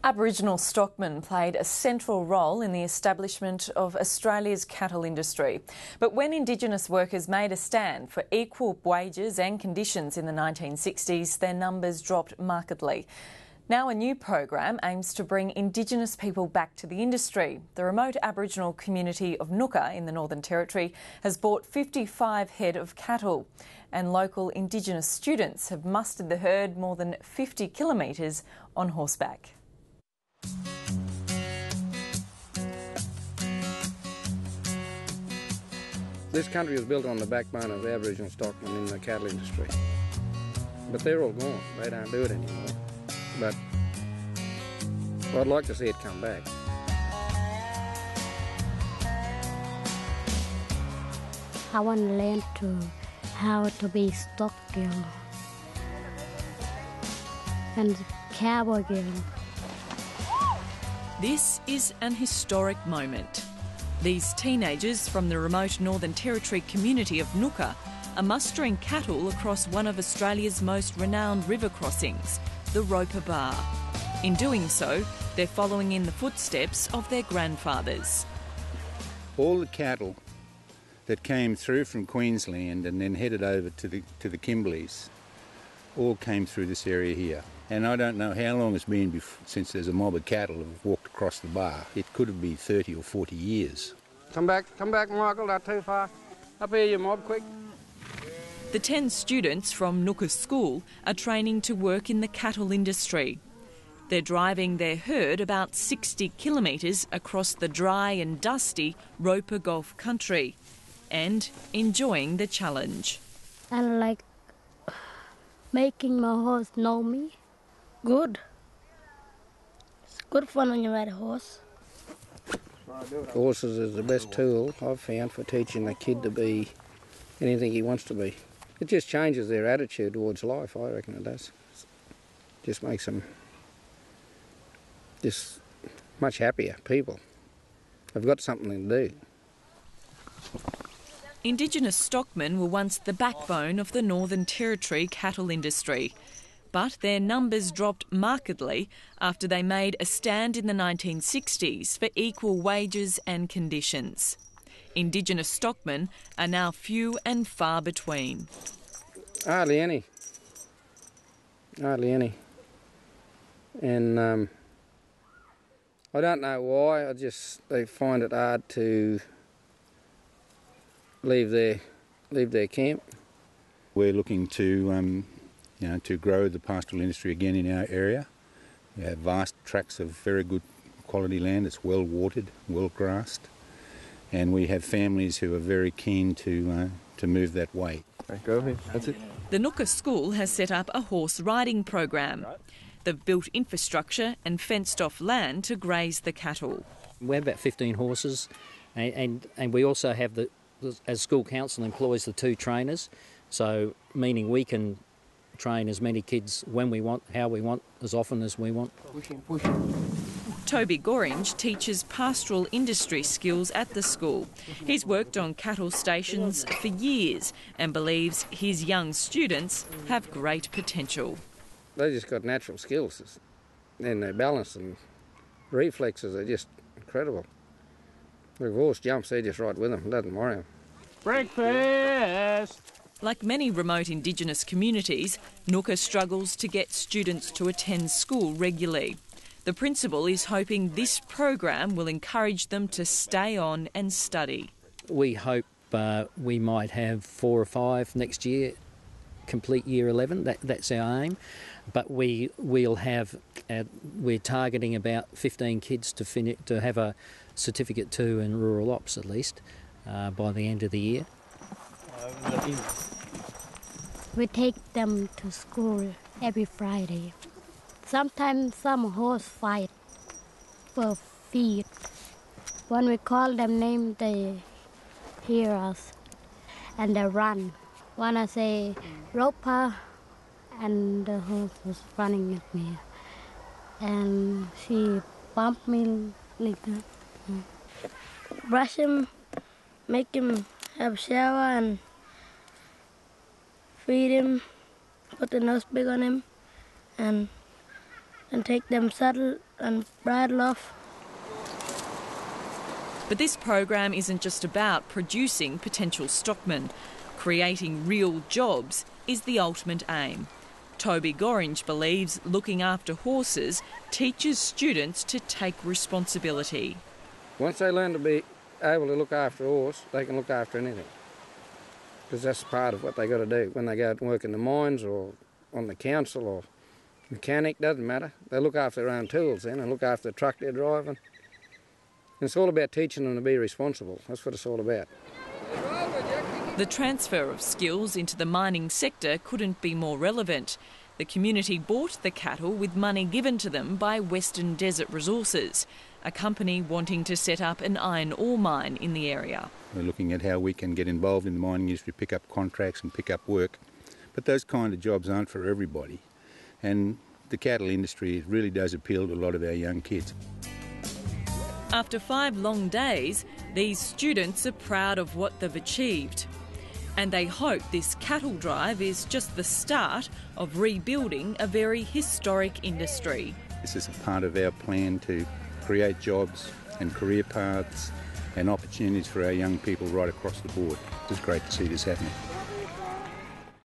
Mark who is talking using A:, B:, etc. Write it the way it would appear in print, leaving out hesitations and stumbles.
A: Aboriginal stockmen played a central role in the establishment of Australia's cattle industry. But when Indigenous workers made a stand for equal wages and conditions in the 1960s, their numbers dropped markedly. Now a new program aims to bring Indigenous people back to the industry. The remote Aboriginal community of Nooka in the Northern Territory has bought 55 head of cattle, and local Indigenous students have mustered the herd more than 50 kilometres on horseback.
B: This country was built on the backbone of Aboriginal stockmen in the cattle industry. But they're all gone. They don't do it anymore. But I'd like to see it come back.
C: I want to learn how to be stock girl and cowboy girl.
D: This is an historic moment. These teenagers from the remote Northern Territory community of Nooka are mustering cattle across one of Australia's most renowned river crossings, the Roper Bar. In doing so, they're following in the footsteps of their grandfathers.
E: All the cattle that came through from Queensland and then headed over to the Kimberleys all came through this area here. And I don't know how long it's been since there's a mob of cattle that have walked across the bar. It could have been 30 or 40 years.
B: Come back, Michael, not too far. Up here, you mob, quick.
D: The 10 students from Nooka School are training to work in the cattle industry. They're driving their herd about 60 kilometres across the dry and dusty Roper Gulf country and enjoying the challenge.
C: I like making my horse know me. Good. It's good fun when you ride a horse.
B: Horses is the best tool I've found for teaching a kid to be anything he wants to be. It just changes their attitude towards life, I reckon it does. Just makes them just much happier people. They've got something to do.
D: Indigenous stockmen were once the backbone of the Northern Territory cattle industry, but their numbers dropped markedly after they made a stand in the 1960s for equal wages and conditions. Indigenous stockmen are now few and far between.
B: Hardly any. And I don't know why, they find it hard to leave their camp.
E: We're looking to to grow the pastoral industry again in our area. We have vast tracts of very good quality land. It's well watered, well grassed, and we have families who are very keen to move that way.
F: Go ahead. That's it.
D: The Nooka School has set up a horse riding program. They've built infrastructure and fenced off land to graze the cattle.
G: We have about 15 horses, and we also have as school council employs the 2 trainers, so meaning we can train as many kids when we want, how we want, as often as we want.
D: Toby Gorringe teaches pastoral industry skills at the school. He's worked on cattle stations for years and believes his young students have great potential.
B: They just got natural skills, and their balance and reflexes are just incredible. If a horse jumps, they're just right with them, it doesn't worry them.
F: Breakfast!
D: Like many remote Indigenous communities, Nooka struggles to get students to attend school regularly. The principal is hoping this program will encourage them to stay on and study.
G: We hope we might have 4 or 5 next year complete year 11. That's our aim. But we're targeting about 15 kids to have a certificate 2 in rural ops at least by the end of the year.
C: We take them to school every Friday. Sometimes some horse fight for feed. When we call them name, they hear us and they run. When I say Roper, and the horse was running at me, and she bumped me like that. Brush him, make him have a shower, and feed him, put the nose big on him, and and take them saddle and bridle off.
D: But this program isn't just about producing potential stockmen. Creating real jobs is the ultimate aim. Toby Gorringe believes looking after horses teaches students to take responsibility.
B: Once they learn to be able to look after a horse, they can look after anything. Because that's part of what they got to do when they go out and work in the mines or on the council or mechanic, doesn't matter. They look after their own tools then and look after the truck they're driving. And it's all about teaching them to be responsible. That's what it's all about.
D: The transfer of skills into the mining sector couldn't be more relevant. The community bought the cattle with money given to them by Western Desert Resources, a company wanting to set up an iron ore mine in the area.
E: We're looking at how we can get involved in the mining industry, pick up contracts and pick up work. But those kind of jobs aren't for everybody. And the cattle industry really does appeal to a lot of our young kids.
D: After 5 long days, these students are proud of what they've achieved. And they hope this cattle drive is just the start of rebuilding a very historic industry.
E: This is a part of our plan to create jobs and career paths and opportunities for our young people right across the board. It's great to see this happening.